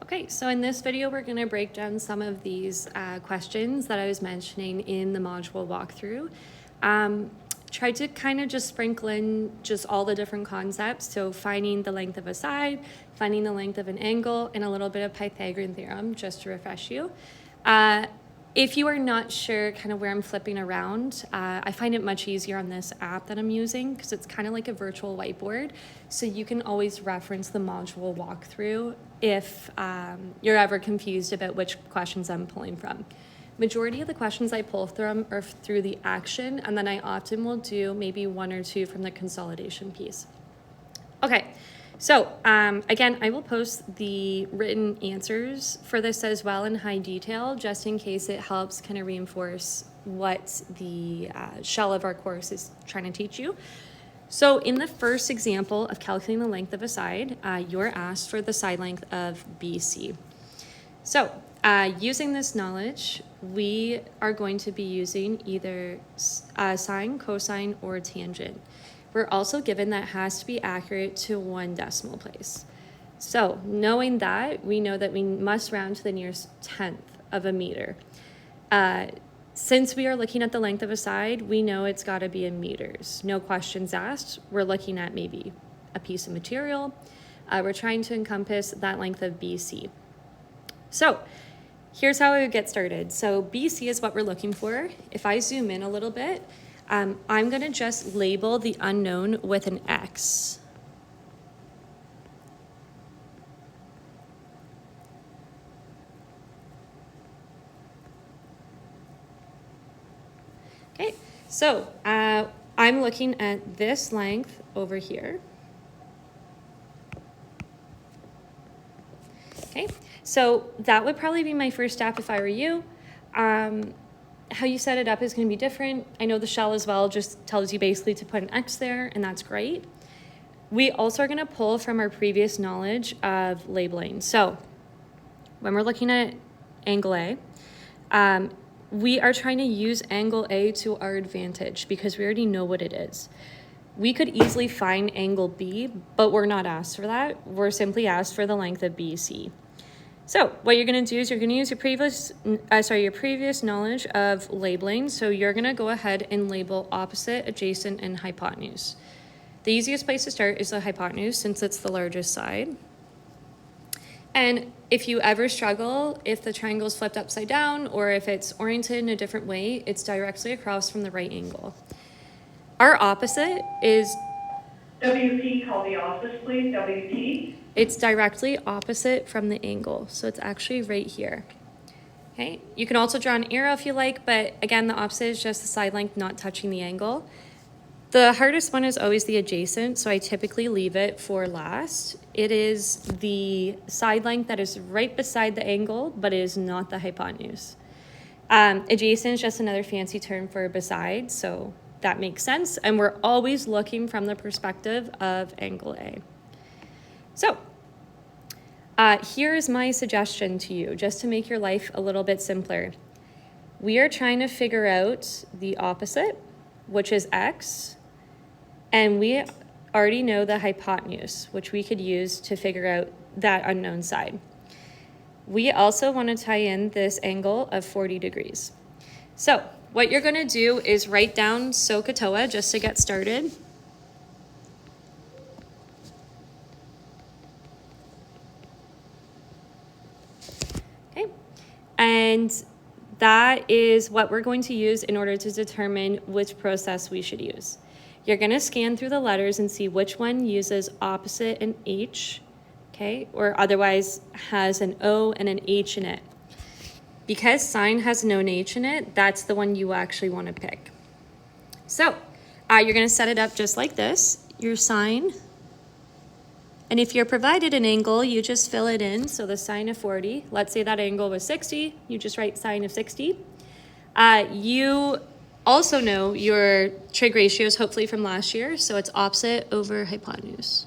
Okay, so in this video, we're going to break down some of these questions that I was mentioning in the module walkthrough. Try to kind of just sprinkle in just all the different concepts. So finding the length of a side, finding the length of an angle, and a little bit of Pythagorean theorem just to refresh you. If you are not sure kind of where I'm flipping around, I find it much easier on this app that I'm using because it's kind of like a virtual whiteboard. So you can always reference the module walkthrough if you're ever confused about which questions I'm pulling from. Majority of the questions I pull from are through the action, and then I often will do maybe one or two from the consolidation piece. Okay. So again, I will post the written answers for this as well in high detail, just in case it helps kind of reinforce what the shell of our course is trying to teach you. So in the first example of calculating the length of a side, you're asked for the side length of BC. So using this knowledge, we are going to be using either sine, cosine, or tangent. We're also given that it has to be accurate to 1 decimal place. So knowing that, we know that we must round to the nearest tenth of a meter. Since we are looking at the length of a side, we know it's got to be in meters. No questions asked. We're looking at maybe a piece of material. We're trying to encompass that length of BC. So here's how I would get started. So BC is what we're looking for. If I zoom in a little bit, I'm going to just label the unknown with an X. Okay, so I'm looking at this length over here. Okay, so that would probably be my first step if I were you. How you set it up is going to be different. I know the shell as well just tells you basically to put an X there, and that's great. We also are going to pull from our previous knowledge of labeling. So when we're looking at angle A, we are trying to use angle A to our advantage because we already know what it is. We could easily find angle B, but we're not asked for that. We're simply asked for the length of BC. So what you're going to do is you're going to use your previous knowledge of labeling. So you're going to go ahead and label opposite, adjacent, and hypotenuse. The easiest place to start is the hypotenuse since it's the largest side. And if you ever struggle, if the triangle is flipped upside down or if it's oriented in a different way, it's directly across from the right angle. Our opposite is... WP, call the office, please. WP. It's directly opposite from the angle, so it's actually right here. Okay, you can also draw an arrow if you like, but again, the opposite is just the side length not touching the angle. The hardest one is always the adjacent, so I typically leave it for last. It is the side length that is right beside the angle, but it is not the hypotenuse. Adjacent is just another fancy term for beside, so that makes sense, and we're always looking from the perspective of angle A. So here's my suggestion to you, just to make your life a little bit simpler. We are trying to figure out the opposite, which is X, and we already know the hypotenuse, which we could use to figure out that unknown side. We also want to tie in this angle of 40 degrees. So what you're going to do is write down SOHCAHTOA just to get started. And that is what we're going to use in order to determine which process we should use. You're going to scan through the letters and see which one uses opposite and H, okay, or otherwise has an O and an H in it. Because sine has no H in it, that's the one you actually want to pick. So you're going to set it up just like this, your sine. And if you're provided an angle, you just fill it in. So the sine of 40, let's say that angle was 60, you just write sine of 60. You also know your trig ratios, hopefully from last year. So it's opposite over hypotenuse.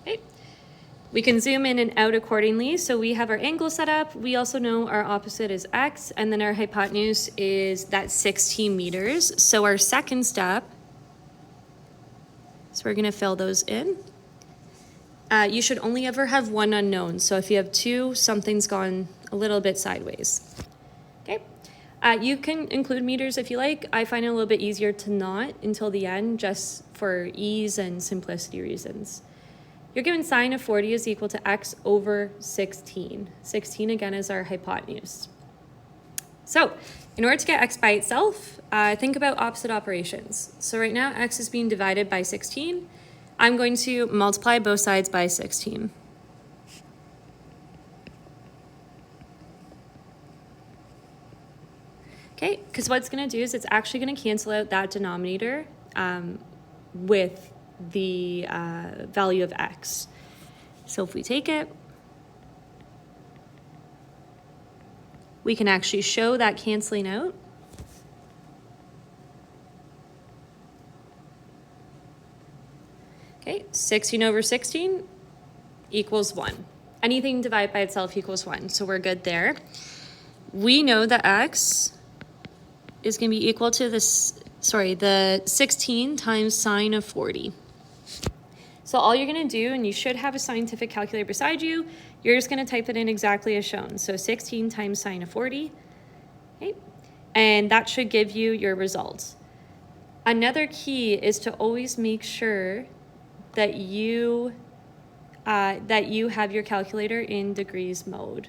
Okay. We can zoom in and out accordingly. So we have our angle set up. We also know our opposite is X, and then our hypotenuse is that 16 meters. So our second step, so we're going to fill those in. you should only ever have one unknown. So if you have two, something's gone a little bit sideways. Okay. You can include meters if you like. I find it a little bit easier to not until the end, just for ease and simplicity reasons. You're given sine of 40 is equal to x over 16. 16 again is our hypotenuse. So in order to get x by itself, think about opposite operations. So right now x is being divided by 16. I'm going to multiply both sides by 16. Okay, because what it's going to do is it's actually going to cancel out that denominator with the value of x. So if we take it, we can actually show that canceling out. Okay, 16 over 16 equals 1. Anything divided by itself equals 1, so we're good there. We know that x is going to be equal to the 16 times sine of 40. So all you're going to do, and you should have a scientific calculator beside you, you're just going to type it in exactly as shown. So 16 times sine of 40, okay? And that should give you your results. Another key is to always make sure that you have your calculator in degrees mode,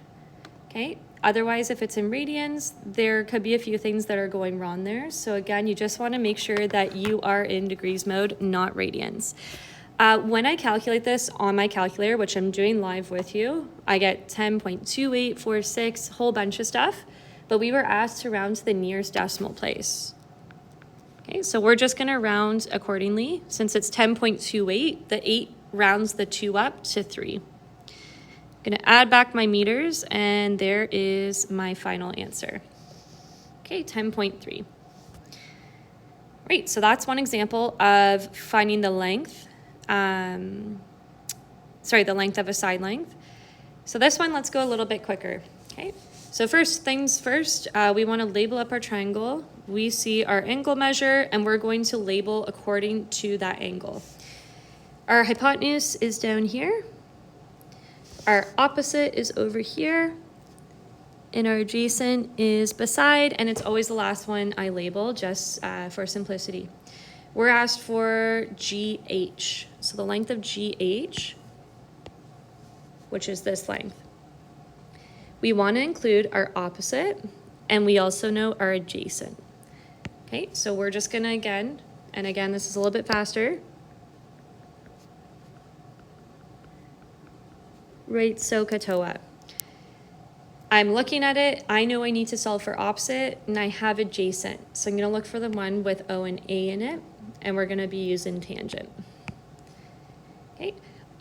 okay? Otherwise, if it's in radians, there could be a few things that are going wrong there. So again, you just want to make sure that you are in degrees mode, not radians. When I calculate this on my calculator, which I'm doing live with you, I get 10.2846, whole bunch of stuff, but we were asked to round to the nearest decimal place. Okay, so we're just going to round accordingly. Since it's 10.28, the 8 rounds the 2 up to 3. I'm going to add back my meters, and there is my final answer. Okay, 10.3. Right, so that's one example of finding the length. The length of a side length. So this one, let's go a little bit quicker. Okay, so first things first, we want to label up our triangle. We see our angle measure, and we're going to label according to that angle. Our hypotenuse is down here. Our opposite is over here. And our adjacent is beside, and it's always the last one I label just for simplicity. We're asked for GH. So the length of GH, which is this length. We want to include our opposite, and we also know our adjacent. Okay, so we're just going to again this is a little bit faster. Right, SOHCAHTOA. I'm looking at it, I know I need to solve for opposite, and I have adjacent. So I'm going to look for the one with O and A in it, and we're going to be using tangent. Okay,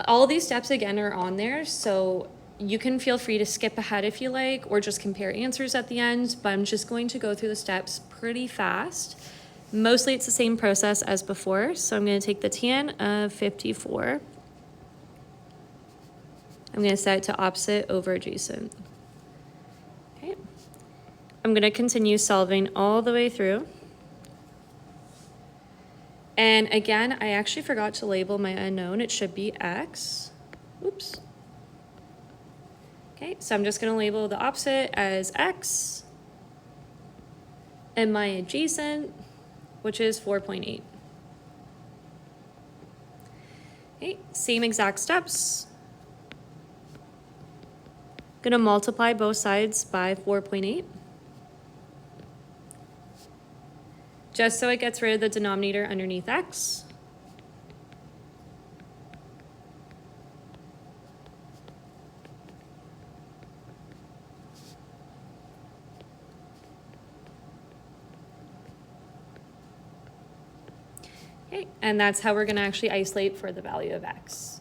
all these steps again are on there, so you can feel free to skip ahead if you like, or just compare answers at the end, but I'm just going to go through the steps pretty fast. Mostly it's the same process as before, so I'm going to take the tan of 54. I'm going to set it to opposite over adjacent. Okay. I'm going to continue solving all the way through. And again, I actually forgot to label my unknown. It should be x. Oops. Okay, so I'm just going to label the opposite as x. And my adjacent, which is 4.8. Okay, same exact steps. Going to multiply both sides by 4.8. Just so it gets rid of the denominator underneath x. Okay, and that's how we're going to actually isolate for the value of x.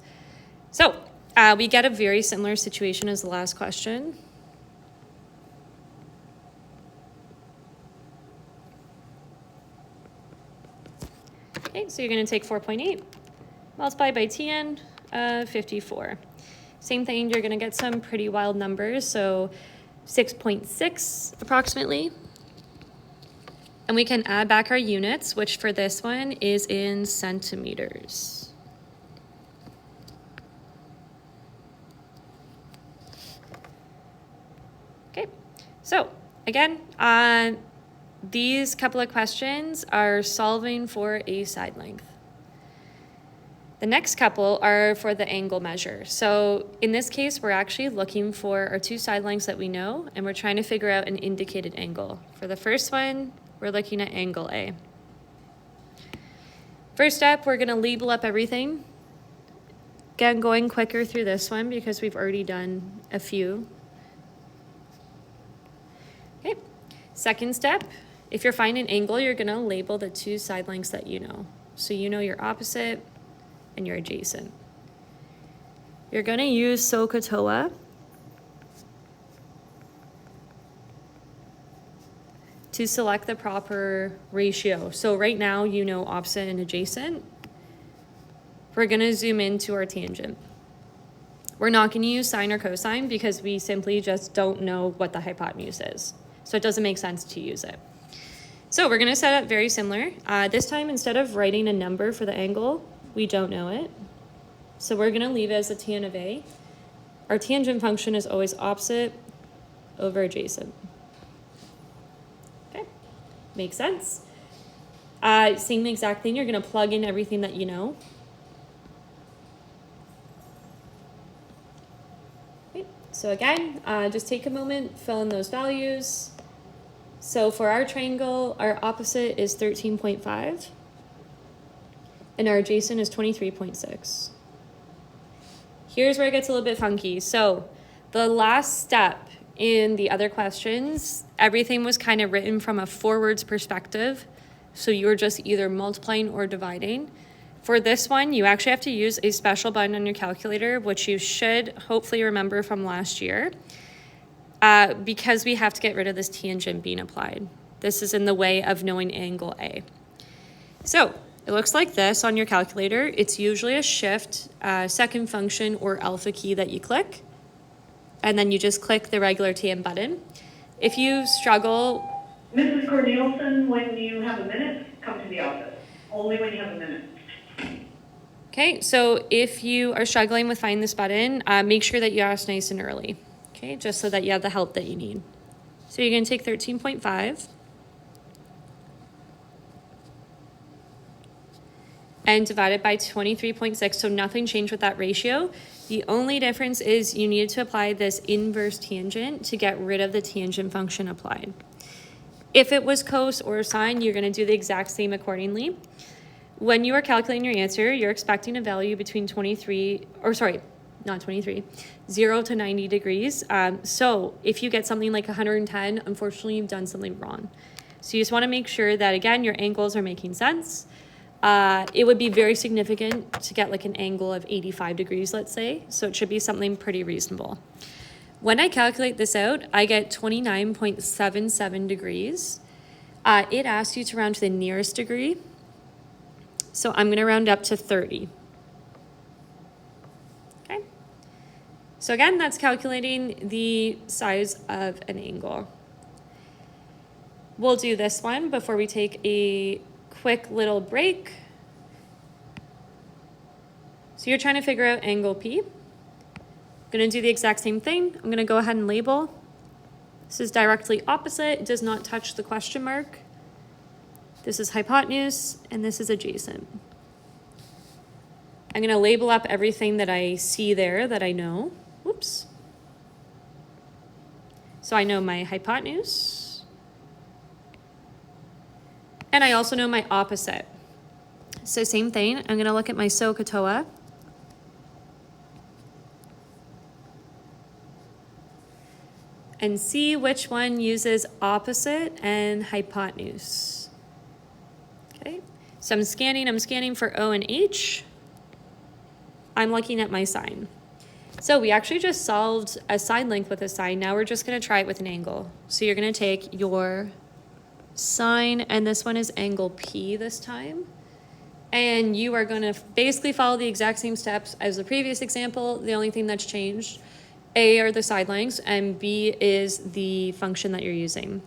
So we get a very similar situation as the last question. Okay, so you're going to take 4.8, multiply by Tn of 54. Same thing, you're going to get some pretty wild numbers, so 6.6 approximately. And we can add back our units, which for this one is in centimeters. So again, these couple of questions are solving for a side length. The next couple are for the angle measure. So in this case, we're actually looking for our two side lengths that we know, and we're trying to figure out an indicated angle. For the first one, we're looking at angle A. First step, we're gonna label up everything. Again, going quicker through this one because we've already done a few. Okay, second step, if you're finding an angle, you're gonna label the two side lengths that you know. So you know your opposite and your adjacent. You're gonna use SOHCAHTOA to select the proper ratio. So right now you know opposite and adjacent. We're gonna zoom into our tangent. We're not gonna use sine or cosine because we simply just don't know what the hypotenuse is. So it doesn't make sense to use it. So we're gonna set up very similar. This time, instead of writing a number for the angle, we don't know it. So we're gonna leave it as a tan of A. Our tangent function is always opposite over adjacent. Okay, makes sense. Same exact thing, you're gonna plug in everything that you know. Okay. So again, just take a moment, fill in those values. So for our triangle, our opposite is 13.5. And our adjacent is 23.6. Here's where it gets a little bit funky. So the last step in the other questions, everything was kind of written from a forwards perspective. So you were just either multiplying or dividing. For this one, you actually have to use a special button on your calculator, which you should hopefully remember from last year, because we have to get rid of this tangent being applied. This is in the way of knowing angle A. So it looks like this on your calculator. It's usually a shift, second function, or alpha key that you click. And then you just click the regular tan button. If you struggle... Mrs. Cornelison, when you have a minute, come to the office. Only when you have a minute. Okay, so if you are struggling with finding this button, make sure that you ask nice and early. Okay, just so that you have the help that you need. So you're gonna take 13.5. and divide it by 23.6, so nothing changed with that ratio. The only difference is you needed to apply this inverse tangent to get rid of the tangent function applied. If it was cos or sine, you're gonna do the exact same accordingly. When you are calculating your answer, you're expecting a value between 0 to 90 degrees. So if you get something like 110, unfortunately, you've done something wrong. So you just wanna make sure that, again, your angles are making sense. It would be very significant to get like an angle of 85 degrees, let's say. So it should be something pretty reasonable. When I calculate this out, I get 29.77 degrees. It asks you to round to the nearest degree. So I'm gonna round up to 30. Okay. So again, that's calculating the size of an angle. We'll do this one before we take a quick little break. So you're trying to figure out angle P. I'm gonna do the exact same thing. I'm gonna go ahead and label. This is directly opposite, it does not touch the question mark. This is hypotenuse, and this is adjacent. I'm gonna label up everything that I see there that I know. Whoops. So I know my hypotenuse, and I also know my opposite. So same thing, I'm gonna look at my SOHCAHTOA. And see which one uses opposite and hypotenuse. Okay, so I'm scanning for O and H. I'm looking at my sine. So we actually just solved a side length with a sine. Now we're just gonna try it with an angle. So you're gonna take your sine, and this one is angle P this time. And you are gonna basically follow the exact same steps as the previous example. The only thing that's changed, A are the side lengths, and B is the function that you're using.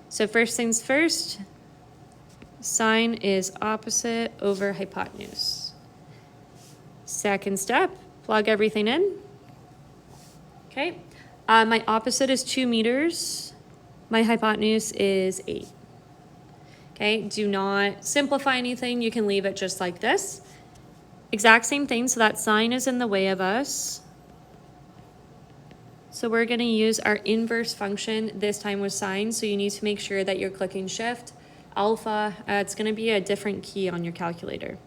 So first things first, sine is opposite over hypotenuse. Second step, plug everything in. Okay, my opposite is 2 meters, My hypotenuse is 8. Okay, do not simplify anything. You can leave it just like this. Exact same thing, so that sine is in the way of us. So we're going to use our inverse function, this time with sine, so you need to make sure that you're clicking shift, alpha. It's going to be a different key on your calculator.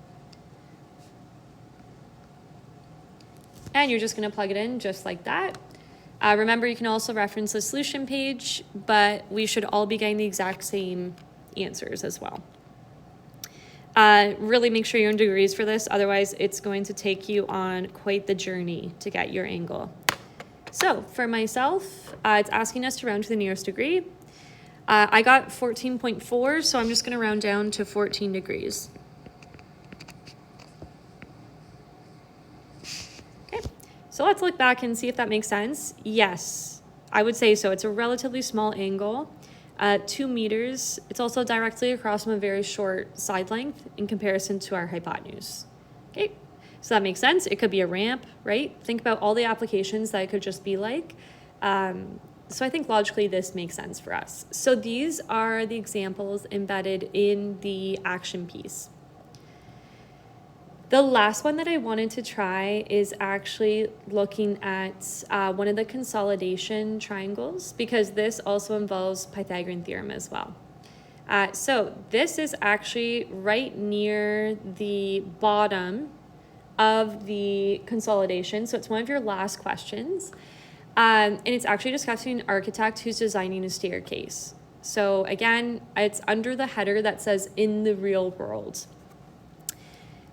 And you're just going to plug it in just like that. Remember, you can also reference the solution page, but we should all be getting the exact same answers as well. Really make sure you're in degrees for this, otherwise it's going to take you on quite the journey to get your angle. So for myself, it's asking us to round to the nearest degree. I got 14.4, so I'm just going to round down to 14 degrees. Okay, so let's look back and see if that makes sense. Yes, I would say so. It's a relatively small angle, 2 meters. It's also directly across from a very short side length in comparison to our hypotenuse. Okay. So that makes sense. It could be a ramp, right? Think about all the applications that it could just be like. So I think logically this makes sense for us. So these are the examples embedded in the action piece. The last one that I wanted to try is actually looking at one of the consolidation triangles, because this also involves Pythagorean theorem as well. So this is actually right near the bottom of the consolidation. So it's one of your last questions. And it's actually discussing an architect who's designing a staircase. So again, it's under the header that says in the real world.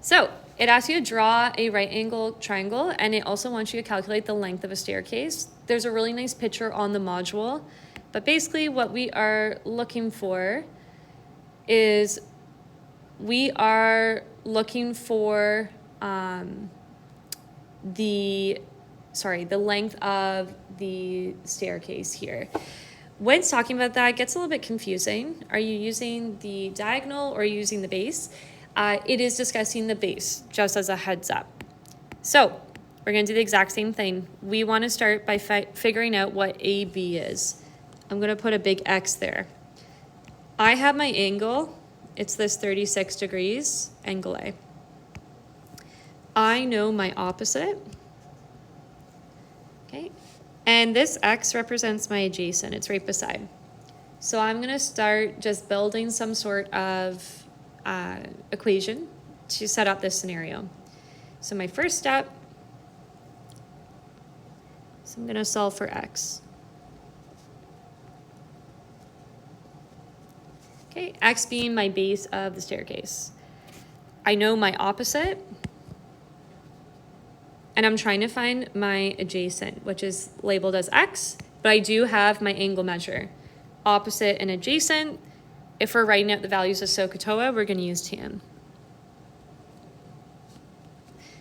So it asks you to draw a right angle triangle, and it also wants you to calculate the length of a staircase. There's a really nice picture on the module, but basically what we are looking for is we are looking for the length of the staircase here. When it's talking about that, it gets a little bit confusing. Are you using the diagonal or are you using the base? It is discussing the base, just as a heads up. So we're going to do the exact same thing. We want to start by figuring out what AB is. I'm going to put a big X there. I have my angle. It's this 36 degrees, angle A. I know my opposite. Okay, and this X represents my adjacent. It's right beside. So I'm going to start just building some sort of equation to set up this scenario. So my first step, so I'm going to solve for X. Okay, X being my base of the staircase. I know my opposite, and I'm trying to find my adjacent, which is labeled as X, but I do have my angle measure. Opposite and adjacent, if we're writing out the values of SOHCAHTOA, we're going to use tan.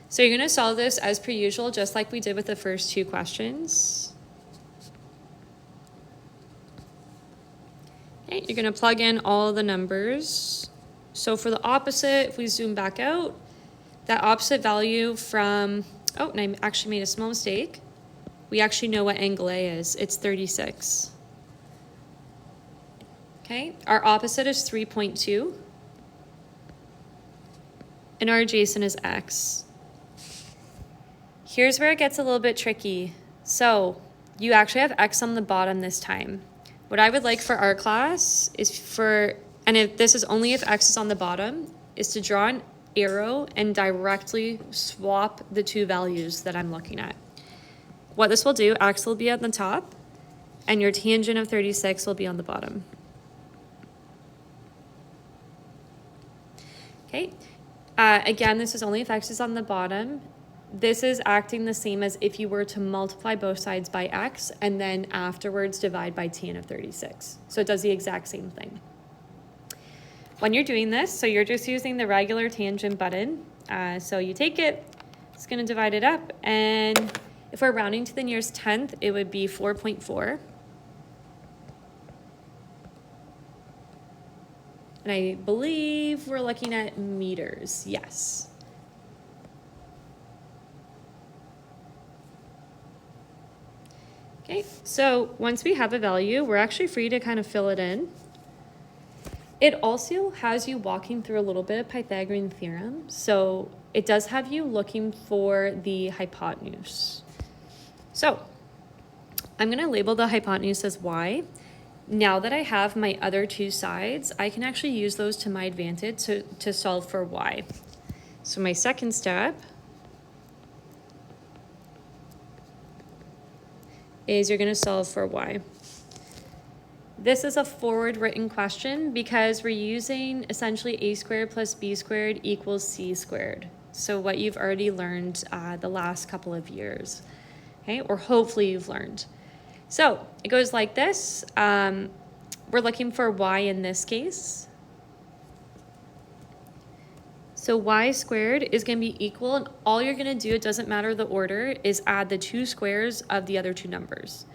So you're going to solve this as per usual, just like we did with the first two questions. Okay, you're going to plug in all the numbers. So for the opposite, if we zoom back out, that opposite value from, oh, and I actually made a small mistake. We actually know what angle A is. It's 36. Okay, our opposite is 3.2. And our adjacent is X. Here's where it gets a little bit tricky. So you actually have X on the bottom this time. What I would like for our class is for, and if this is only if X is on the bottom, is to draw an arrow and directly swap the two values that I'm looking at. What this will do, X will be at the top, and your tangent of 36 will be on the bottom. Okay, again, this is only if X is on the bottom. This is acting the same as if you were to multiply both sides by X and then afterwards divide by tan of 36. So it does the exact same thing. When you're doing this, so you're just using the regular tangent button. So you take it, it's going to divide it up, and if we're rounding to the nearest tenth, it would be 4.4. And I believe we're looking at meters, yes. Okay, so once we have a value, we're actually free to kind of fill it in. It also has you walking through a little bit of Pythagorean theorem. So it does have you looking for the hypotenuse. So I'm going to label the hypotenuse as y. Now that I have my other two sides, I can actually use those to my advantage to solve for y. So my second step is you're going to solve for y. This is a forward written question because we're using essentially a squared plus b squared equals c squared. So what you've already learned the last couple of years, okay? Or hopefully you've learned. So it goes like this. We're looking for y in this case. So y squared is going to be equal, and all you're going to do, it doesn't matter the order, is add the two squares of the other two numbers.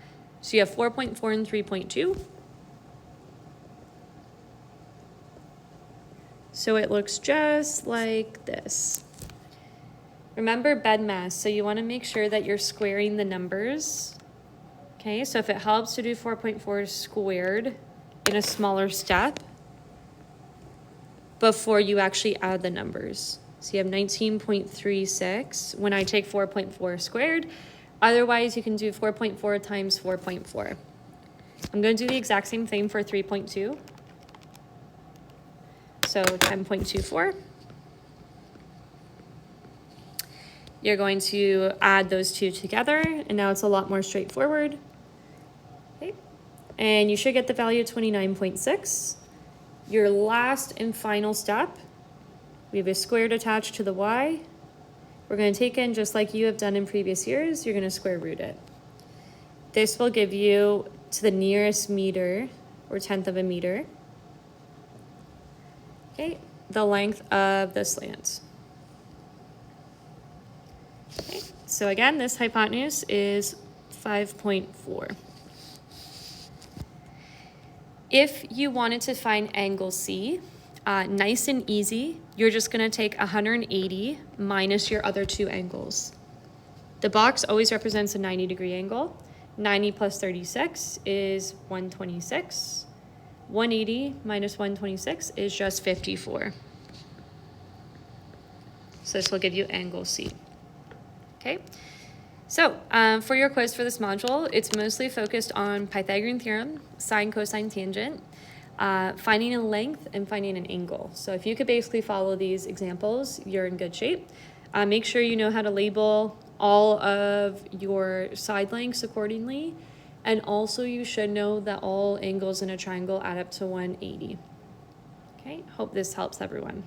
So you have 4.4 and 3.2. So it looks just like this. Remember BEDMAS, so you want to make sure that you're squaring the numbers. Okay, so if it helps to do 4.4 squared in a smaller step before you actually add the numbers. So you have 19.36 when I take 4.4 squared. Otherwise, you can do 4.4 times 4.4. I'm going to do the exact same thing for 3.2. So 10.24. You're going to add those two together, and now it's a lot more straightforward. Okay. And you should get the value of 29.6. Your last and final step, we have a squared attached to the y. We're going to take in, just like you have done in previous years, you're going to square root it. This will give you to the nearest meter, or tenth of a meter, okay, the length of the slant. Okay, so again, this hypotenuse is 5.4. If you wanted to find angle C, nice and easy, you're just going to take 180 minus your other two angles. The box always represents a 90-degree angle. 90 plus 36 is 126. 180 minus 126 is just 54. So this will give you angle C. Okay. So for your quiz for this module, it's mostly focused on Pythagorean theorem, sine, cosine, tangent, finding a length, and finding an angle. So if you could basically follow these examples, you're in good shape. Make sure you know how to label all of your side lengths accordingly. And also you should know that all angles in a triangle add up to 180. Okay, hope this helps everyone.